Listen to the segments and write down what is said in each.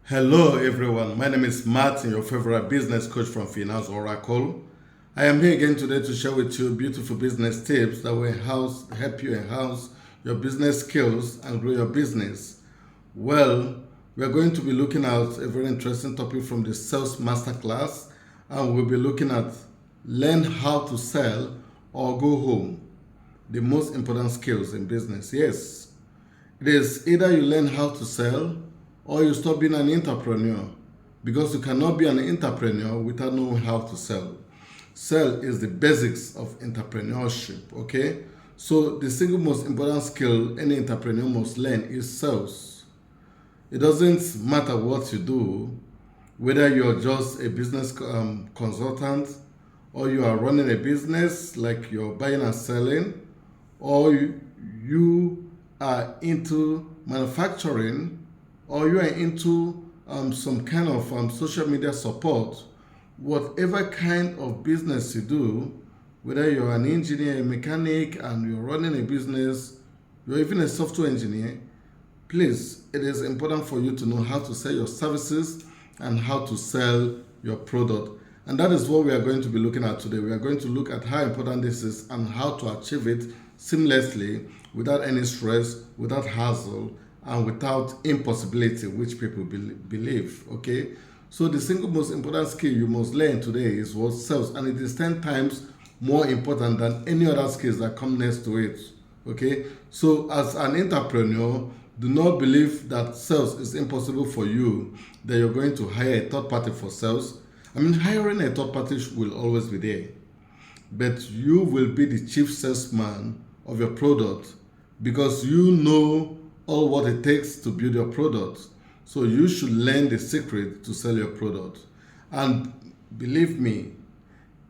Hello everyone, my name is Martin, your favorite business coach from Finance Oracle. I am here again today to share with you beautiful business tips that will help you enhance your business skills and grow your business. Well, we are going to be looking at a very interesting topic from the Sales Masterclass, and we'll be looking at learn how to sell or go home, the most important skills in business. Yes, it is either you learn how to sell or you stop being an entrepreneur, because you cannot be an entrepreneur without knowing how to sell. Sell is the basics of entrepreneurship, okay? So the single most important skill any entrepreneur must learn is sales. It doesn't matter what you do, whether you're just a business consultant, or you are running a business like you're buying and selling, or you are into manufacturing, or you are into some kind of social media support. Whatever kind of business you do, whether you're an engineer, a mechanic, and you're running a business, you're even a software engineer, please, it is important for you to know how to sell your services and how to sell your product. And that is what we are going to be looking at today. We are going to look at how important this is and how to achieve it seamlessly, without any stress, without hassle, and without impossibility, which people believe. Okay, so the single most important skill you must learn today is what sales, and it is 10 times more important than any other skills that come next to it. Okay, so as an entrepreneur, do not believe that sales is impossible for you, that you're going to hire a third party for sales. I mean, hiring a third party will always be there, but you will be the chief salesman of your product, because you know all what it takes to build your product. So you should learn the secret to sell your product. And believe me,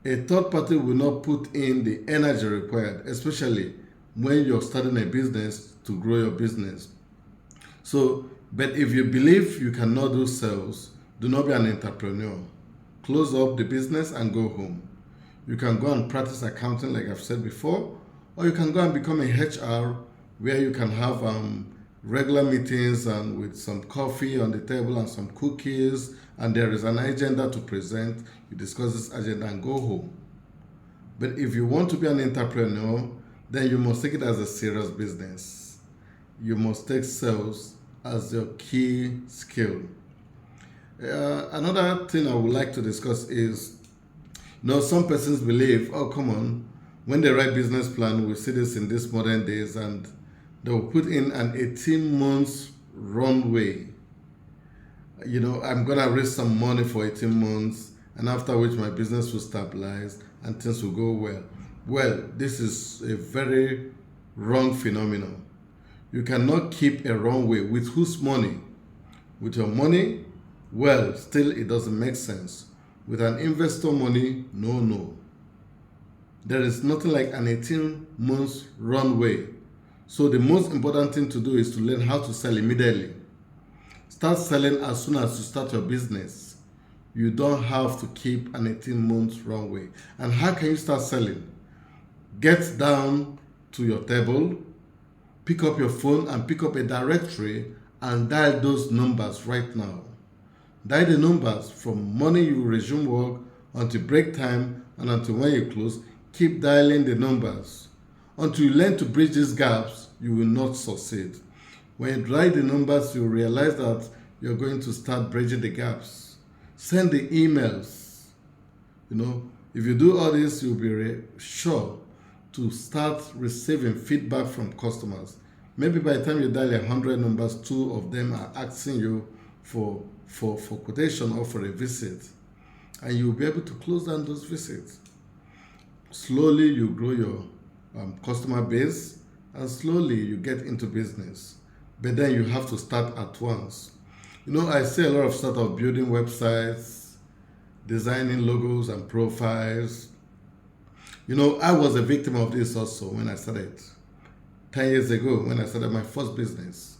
a third party will not put in the energy required, especially when you're starting a business, to grow your business. So, but if you believe you cannot do sales, do not be an entrepreneur. Close up the business and go home. You can go and practice accounting, like I've said before, or you can go and become a HR, where you can have regular meetings and with some coffee on the table and some cookies, and there is an agenda to present. You discuss this agenda and go home. But if you want to be an entrepreneur, then you must take it as a serious business. You must take sales as your key skill. Another thing I would like to discuss is, some persons believe, oh, come on, when they write business plan, we see this in these modern days, and they will put in an 18 months runway. I'm going to raise some money for 18 months, and after which my business will stabilize and things will go well. Well, this is a very wrong phenomenon. You cannot keep a runway. With whose money? With your money? Well, still it doesn't make sense. With an investor money, no. There is nothing like an 18 months runway. So the most important thing to do is to learn how to sell immediately. Start selling as soon as you start your business. You don't have to keep an 18 months runway. And how can you start selling? Get down to your table, pick up your phone and pick up a directory and dial those numbers right now. Dial the numbers from morning you resume work until break time and until when you close. Keep dialing the numbers. Until you learn to bridge these gaps, you will not succeed. When you dial the numbers, you realize that you're going to start bridging the gaps. Send the emails. If you do all this, you'll be sure to start receiving feedback from customers. Maybe by the time you dial 100 numbers, 2 of them are asking you for quotation or for a visit, and you'll be able to close down those visits. Slowly you grow your customer base, and slowly you get into business. But then you have to start at once. I see a lot of startups building websites, designing logos and profiles. I was a victim of this also when I started 10 years ago, when I started my first business.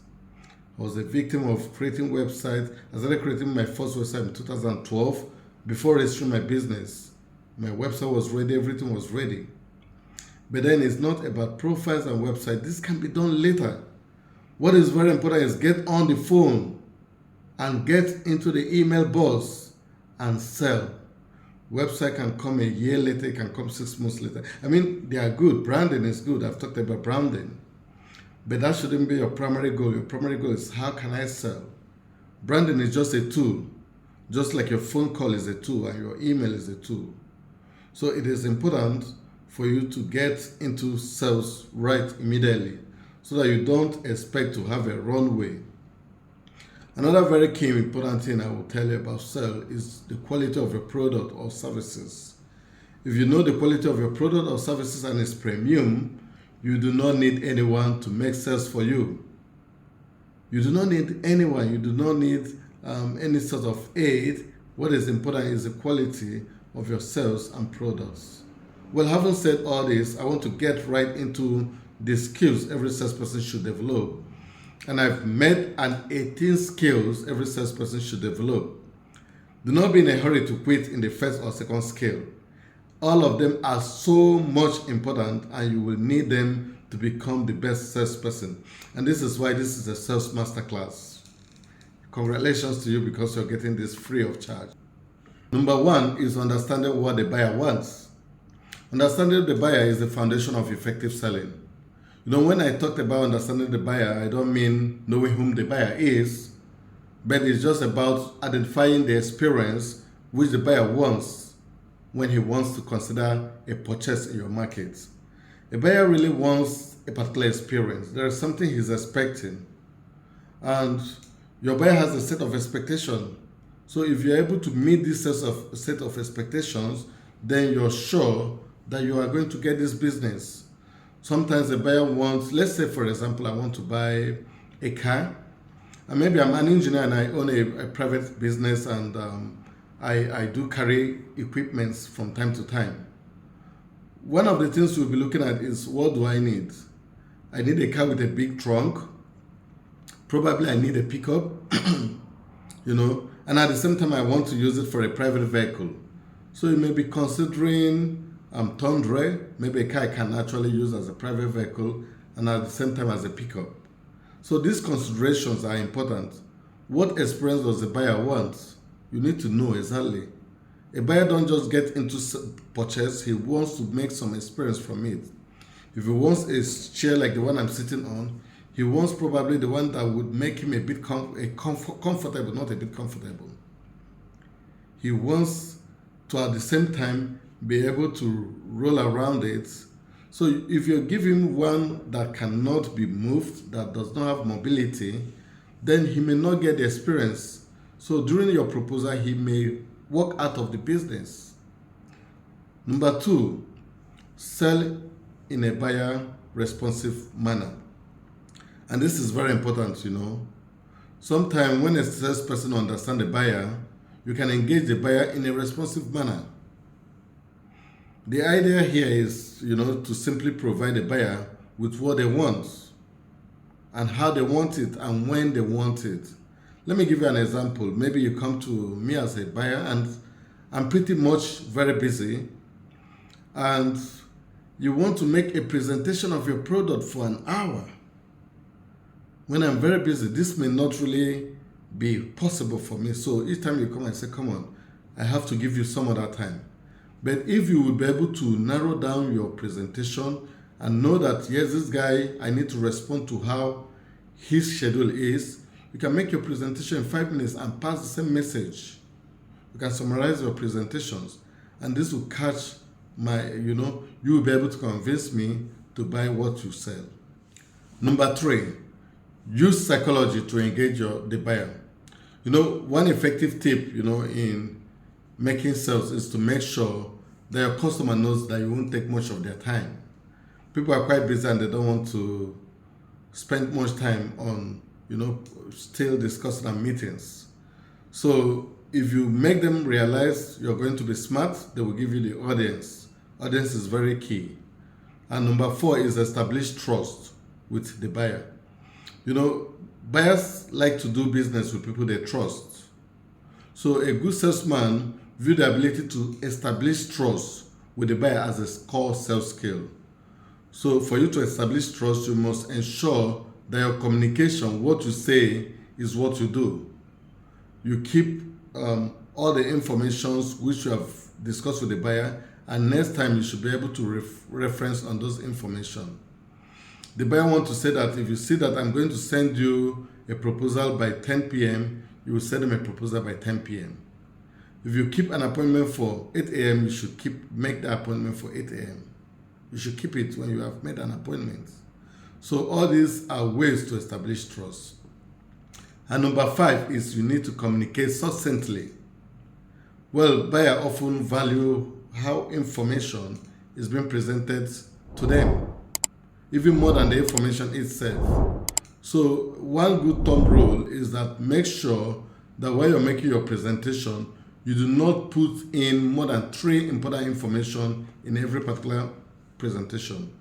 I was a victim of creating websites. I started creating my first website in 2012 before registering my business. My website was ready, everything was ready. But then it's not about profiles and websites. This can be done later. What is very important is get on the phone and get into the email box and sell. Website can come a year later, it can come 6 months later. I mean, they are good. Branding is good. I've talked about branding. But that shouldn't be your primary goal. Your primary goal is, how can I sell? Branding is just a tool. Just like your phone call is a tool and your email is a tool. So it is important for you to get into sales right immediately so that you don't expect to have a runway. Another very key important thing I will tell you about sales is the quality of your product or services. If you know the quality of your product or services and it's premium, you do not need anyone to make sales for you. You do not need anyone. You do not need any sort of aid. What is important is the quality of your sales and products. Well, having said all this, I want to get right into the skills every salesperson should develop. And I've made an 18 skills every salesperson should develop. Do not be in a hurry to quit in the first or second skill. All of them are so much important and you will need them to become the best salesperson. And this is why this is a sales masterclass. Congratulations to you because you're getting this free of charge. Number one is understanding what the buyer wants. Understanding the buyer is the foundation of effective selling. You know, when I talked about understanding the buyer, I don't mean knowing whom the buyer is, but it's just about identifying the experience which the buyer wants when he wants to consider a purchase in your market. A buyer really wants a particular experience. There is something he's expecting, and your buyer has a set of expectations. So if you're able to meet this set of expectations, then you're sure that you are going to get this business. Sometimes the buyer wants, let's say for example, I want to buy a car, and maybe I'm an engineer and I own a private business, and I do carry equipments from time to time. One of the things we'll be looking at is, what do I need? I need a car with a big trunk. Probably I need a pickup, and at the same time I want to use it for a private vehicle. So you may be considering Tundra, maybe a car I can actually use as a private vehicle and at the same time as a pickup. So these considerations are important. What experience does the buyer want? You need to know exactly. A buyer don't just get into purchase, he wants to make some experience from it. If he wants a chair like the one I'm sitting on, he wants probably the one that would make him a bit comfortable, not a bit comfortable. He wants to at the same time be able to roll around it. So if you give him one that cannot be moved, that does not have mobility, then he may not get the experience. So during your proposal, he may walk out of the business. Number two, sell in a buyer responsive manner. And this is very important, Sometimes when a salesperson understands the buyer, you can engage the buyer in a responsive manner. The idea here is, to simply provide the buyer with what they want and how they want it and when they want it. Let me give you an example. Maybe you come to me as a buyer and I'm pretty much very busy, and you want to make a presentation of your product for an hour. When I'm very busy, this may not really be possible for me. So each time you come, I say, come on, I have to give you some other time. But if you will be able to narrow down your presentation and know that, yes, this guy, I need to respond to how his schedule is, you can make your presentation in 5 minutes and pass the same message. You can summarize your presentations, and this will catch you will be able to convince me to buy what you sell. Number three, use psychology to engage the buyer. One effective tip, in making sales is to make sure that your customer knows that you won't take much of their time. People are quite busy and they don't want to spend much time on, still discussing on meetings. So if you make them realize you're going to be smart, they will give you the audience. Audience is very key. And number four is establish trust with the buyer. Buyers like to do business with people they trust. So a good salesman views the ability to establish trust with the buyer as a core sales skill. So for you to establish trust, you must ensure that your communication, what you say, is what you do. you keep all the informations which you have discussed with the buyer, and next time you should be able to reference on those information. The buyer wants to say that if you see that I'm going to send you a proposal by 10 p.m., you will send them a proposal by 10 p.m. If you keep an appointment for 8 a.m., you should make the appointment for 8 a.m. You should keep it when you have made an appointment. So all these are ways to establish trust. And number 5 is you need to communicate succinctly. Well, buyers often value how information is being presented to them, even more than the information itself. So one good thumb rule is that make sure that when you're making your presentation, you do not put in more than 3 important information in every particular presentation.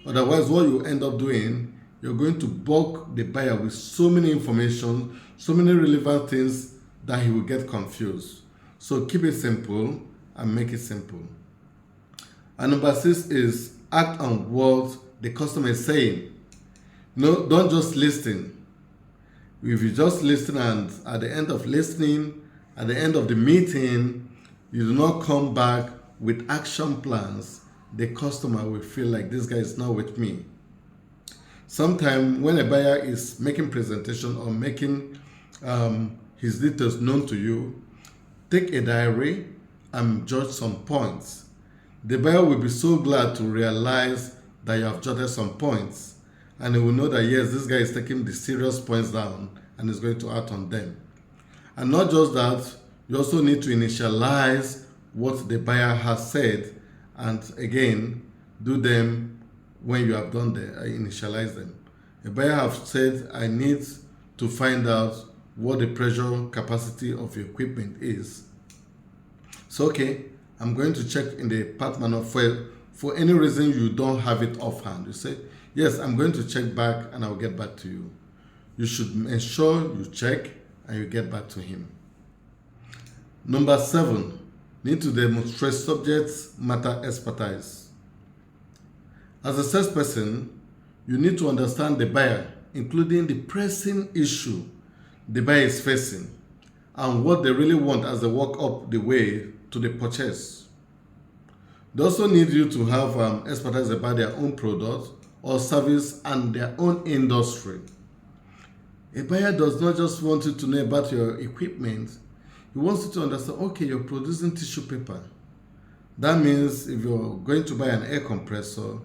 Otherwise, what you end up doing, you're going to bog the buyer with so many information, so many relevant things that he will get confused. So keep it simple and make it simple. And number 6 is act on what the customer is saying. No, don't just listen. If you just listen and at the end of listening, at the end of the meeting, you do not come back with action plans, the customer will feel like this guy is not with me. Sometimes when a buyer is making presentation or making his details known to you, take a diary and jot some points. The buyer will be so glad to realize that you have jotted some points, and he will know that yes, this guy is taking the serious points down and is going to act on them. And not just that, you also need to initialize what the buyer has said, and again, do them when you have done them, initialize them. A buyer has said, I need to find out what the pressure capacity of your equipment is. So, okay, I'm going to check in the part manual for any reason you don't have it offhand. You say, yes, I'm going to check back and I'll get back to you. You should ensure you check and you get back to him. Number 7, need to demonstrate subject matter expertise. As a salesperson, you need to understand the buyer, including the pressing issue the buyer is facing and what they really want as they walk up the way to the purchase. They also need you to have expertise about their own product or service and their own industry. A buyer does not just want you to know about your equipment. He wants you to understand, okay, you're producing tissue paper. That means if you're going to buy an air compressor,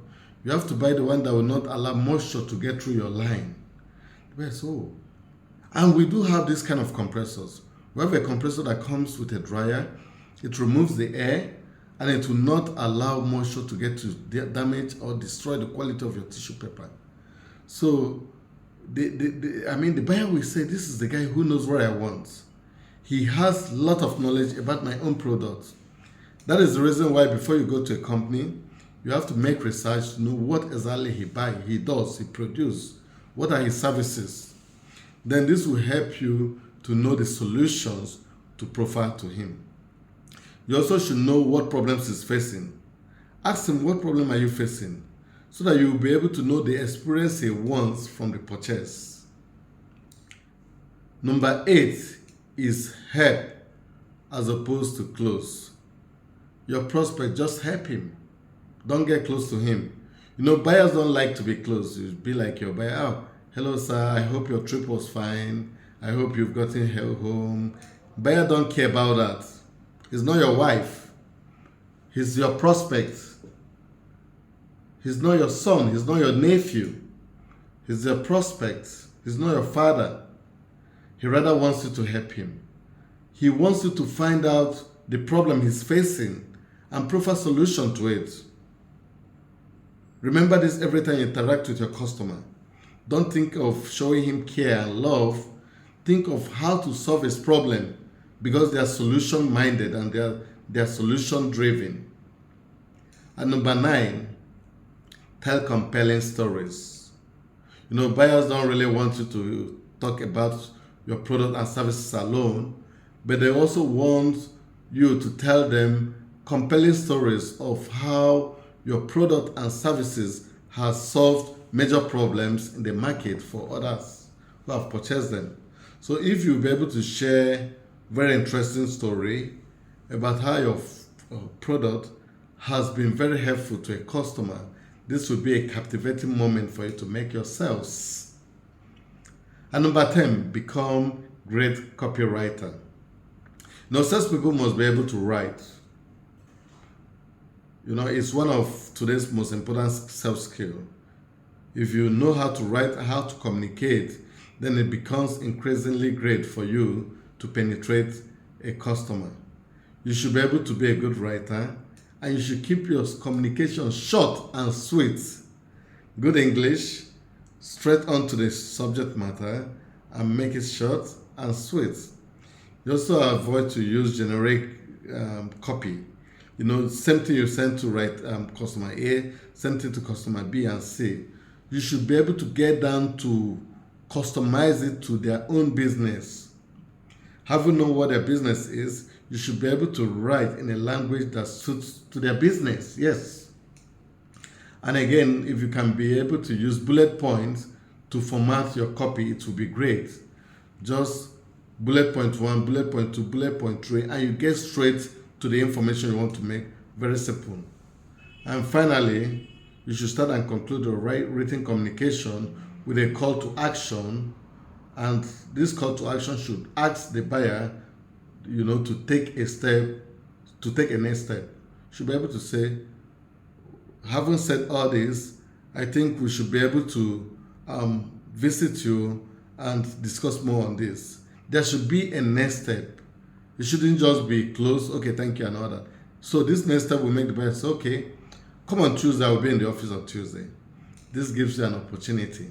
you have to buy the one that will not allow moisture to get through your line. So, and we do have this kind of compressors. We have a compressor that comes with a dryer. It removes the air and it will not allow moisture to get to damage or destroy the quality of your tissue paper. So, the buyer will say, this is the guy who knows what I want. He has a lot of knowledge about my own product. That is the reason why before you go to a company, you have to make research to know what exactly he produces, what are his services. Then this will help you to know the solutions to profile to him. You also should know what problems he's facing. Ask him, what problem are you facing? So that you will be able to know the experience he wants from the purchase. Number 8 is help as opposed to close. Your prospect, just help him. Don't get close to him. Buyers don't like to be close. You be like your buyer, oh, hello sir, I hope your trip was fine. I hope you've gotten home. Buyer don't care about that. He's not your wife. He's your prospect. He's not your son. He's not your nephew. He's your prospect. He's not your father. He rather wants you to help him. He wants you to find out the problem he's facing and proffer a solution to it. Remember this every time you interact with your customer. Don't think of showing him care and love. Think of how to solve his problem because they are solution-minded and they are solution-driven. And number 9, tell compelling stories. Buyers don't really want you to talk about your product and services alone, but they also want you to tell them compelling stories of how your product and services has solved major problems in the market for others who have purchased them. So if you'll be able to share very interesting story about how your product has been very helpful to a customer. This will be a captivating moment for you to make your sales. And number 10, become great copywriter. Now, salespeople must be able to write. It's one of today's most important sales skills. If you know how to write, how to communicate, then it becomes increasingly great for you to penetrate a customer. You should be able to be a good writer, and you should keep your communication short and sweet. Good English, straight on to the subject matter, and make it short and sweet. You also avoid to use generic copy. Same thing you send to write customer A, same thing to customer B and C. You should be able to get down to customize it to their own business. Having known what their business is, you should be able to write in a language that suits to their business. Yes. And again, if you can be able to use bullet points to format your copy, it will be great. Just bullet point 1, bullet point 2, bullet point 3, and you get straight to the information you want to make. Very simple. And finally, you should start and conclude your written communication with a call to action, and this call to action should ask the buyer, to take a next step. Should be able to say, having said all this, I think we should be able to visit you and discuss more on this. There should be a next step. It shouldn't just be close, okay, thank you, and all that. So this next step will make the buyer say, okay, come on Tuesday, I will be in the office on Tuesday. This gives you an opportunity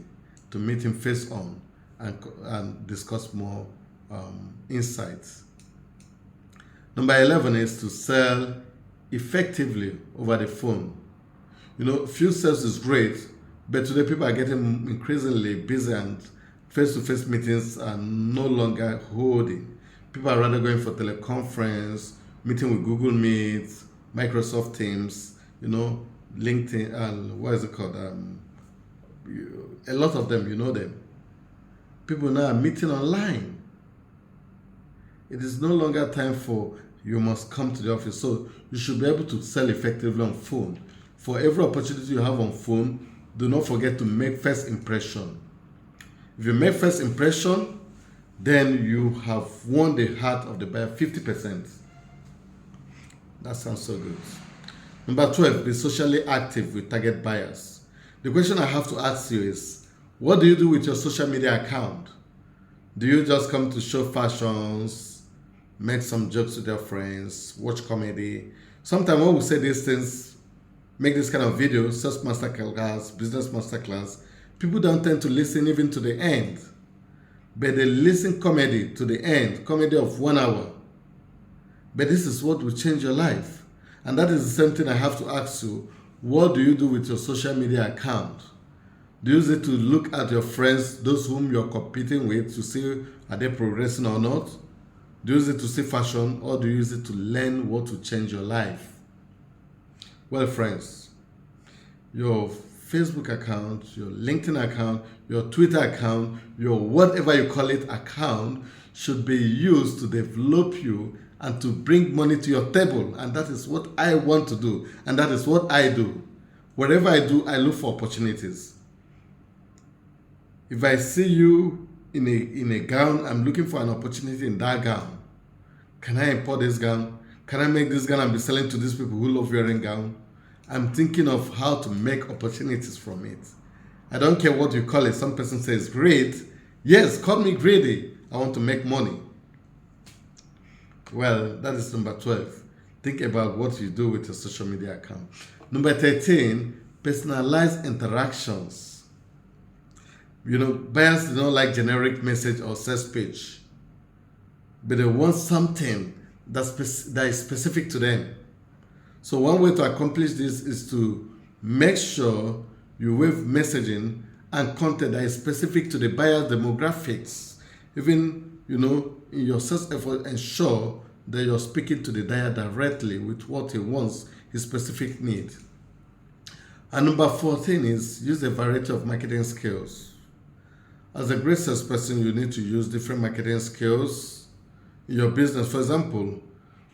to meet him face on and discuss more insights. Number 11 is to sell effectively over the phone. Field sales is great, but today people are getting increasingly busy, and face-to-face meetings are no longer holding. People are rather going for teleconference, meeting with Google Meet, Microsoft Teams, LinkedIn, and what is it called? A lot of them, them. People now are meeting online. It is no longer time for you must come to the office. So you should be able to sell effectively on phone. For every opportunity you have on phone, do not forget to make first impression. If you make first impression, then you have won the heart of the buyer 50%. That sounds so good. Number 12, be socially active with target buyers. The question I have to ask you is, what do you do with your social media account? Do you just come to show fashions, make some jokes with your friends, watch comedy? Sometimes when we say these things, make this kind of video, sales masterclass, business masterclass, people don't tend to listen even to the end. But they listen comedy to the end, comedy of 1 hour. But this is what will change your life. And that is the same thing I have to ask you. What do you do with your social media account? Do you use it to look at your friends, those whom you're competing with, to see are they progressing or not? Do you use it to see fashion, or do you use it to learn what will change your life? Well, friends, your Facebook account, your LinkedIn account, your Twitter account, your whatever you call it account should be used to develop you and to bring money to your table. And that is what I want to do. And that is what I do. Wherever I do, I look for opportunities. If I see you in a gown, I'm looking for an opportunity in that gown. Can I import this gown? Can I make this gown and be selling to these people who love wearing gown? I'm thinking of how to make opportunities from it. I don't care what you call it. Some person says great. Yes, call me greedy. I want to make money. Well, that is number 12. Think about what you do with your social media account. Number 13, personalized interactions. Buyers don't like generic message or sales page, but they want something that is specific to them. So one way to accomplish this is to make sure you weave messaging and content that is specific to the buyer demographics. Even, in your sales effort, ensure that you're speaking to the buyer directly with what he wants, his specific need. And number 14 is use a variety of marketing skills. As a great salesperson, you need to use different marketing skills. in your business. For example,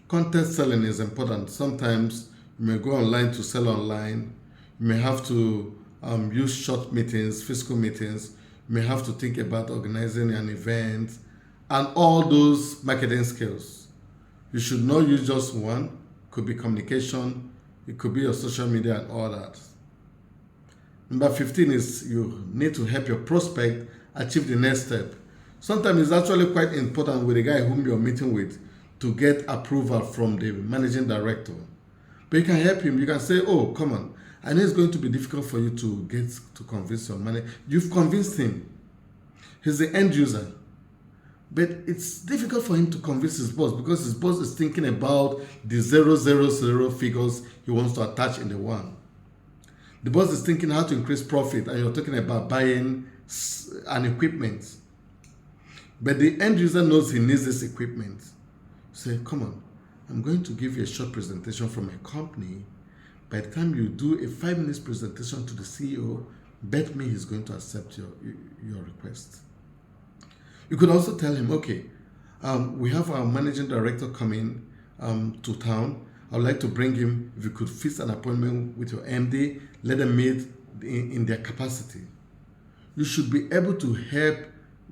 content selling is important. Sometimes you may go online to sell online. You may have to use short meetings, physical meetings. You may have to think about organizing an event and all those marketing skills. You should not use just one. It could be communication. It could be your social media and all that. Number 15 is you need to help your prospect achieve the next step. Sometimes it's actually quite important with the guy whom you're meeting with to get approval from the managing director. But you can help him. You can say, oh, come on. I know it's going to be difficult for you to get to convince your manager. You've convinced him. He's the end user. But it's difficult for him to convince his boss because his boss is thinking about the 000 figures he wants to attach in the one. The boss is thinking how to increase profit, and you're talking about buying an equipment. But the end user knows he needs this equipment. Say, come on, I'm going to give you a short presentation from my company. By the time you do a 5-minute presentation to the CEO, bet me he's going to accept your request. You could also tell him, okay, we have our managing director coming to town. I would like to bring him. If you could fix an appointment with your MD, let them meet in their capacity. You should be able to help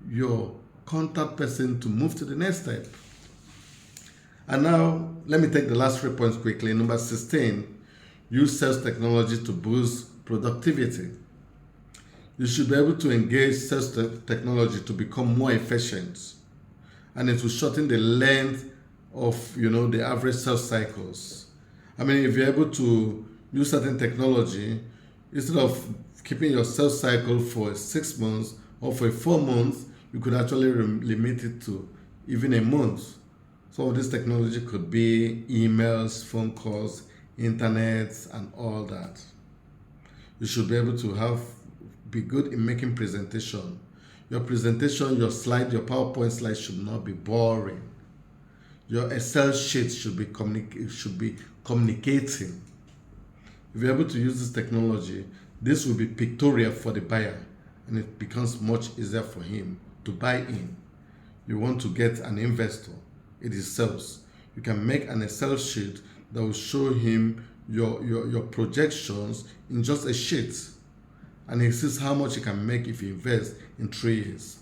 your contact person to move to the next step. And now, let me take the last 3 points quickly. Number 16, use sales technology to boost productivity. You should be able to engage sales technology to become more efficient, and it will shorten the length of the average sales cycles. I mean, if you're able to use certain technology, instead of keeping your sales cycle for 6 months or for 4 months, you could actually limit it to even a month. Some of this technology could be emails, phone calls, internet, and all that. You should be able to be good in making presentation. Your presentation, your slide, your PowerPoint slide should not be boring. Your Excel sheet should be communicating. If you're able to use this technology, this will be pictorial for the buyer, and it becomes much easier for him to buy in. You want to get an investor, it is sales. You can make an Excel sheet that will show him your projections in just a sheet, and he sees how much he can make if he invests in 3 years.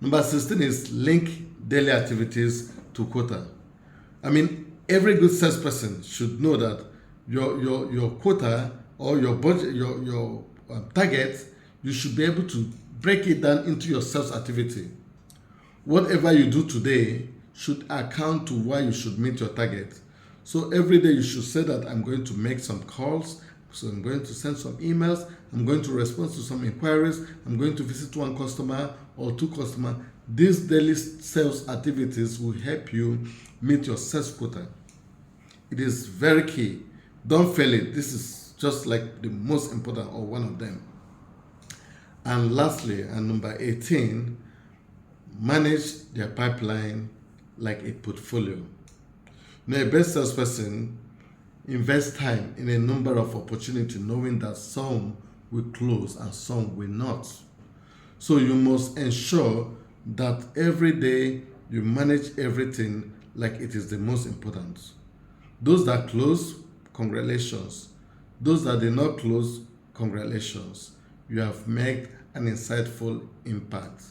Number 16 is link daily activities to quota. I mean, every good salesperson should know that your quota or your budget, your target, you should be able to break it down into your sales activity. Whatever you do today should account to why you should meet your target. So every day you should say that I'm going to make some calls, so I'm going to send some emails, I'm going to respond to some inquiries, I'm going to visit 1 customer or 2 customers. These daily sales activities will help you meet your sales quota. It is very key. Don't fail it. This is just like the most important or one of them. And lastly, and number 18, manage their pipeline like a portfolio. Now, a best salesperson invests time in a number of opportunities, knowing that some will close and some will not. So you must ensure that every day you manage everything like it is the most important. Those that close, congratulations. Those that did not close, congratulations. You have made an insightful impact.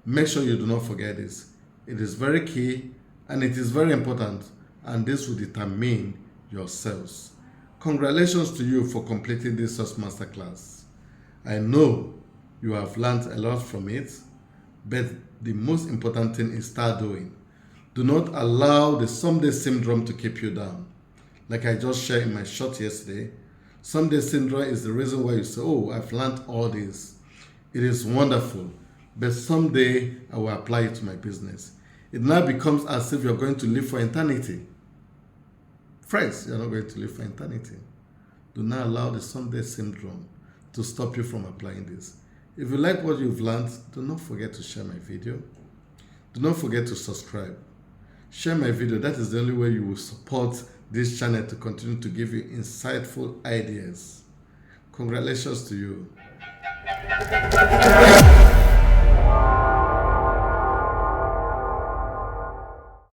Make sure you do not forget this. It is very key and it is very important, and this will determine your sales. Congratulations to you for completing this Sales Masterclass. I know you have learned a lot from it, but the most important thing is start doing. Do not allow the someday syndrome to keep you down. Like I just shared in my short yesterday, someday syndrome is the reason why you say, oh, I've learned all this. It is wonderful, but someday I will apply it to my business. It now becomes as if you're going to live for eternity. Friends, you're not going to live for eternity. Do not allow the someday syndrome to stop you from applying this. If you like what you've learned, do not forget to share my video. Do not forget to subscribe. Share my video. That is the only way you will support this channel to continue to give you insightful ideas. Congratulations to you.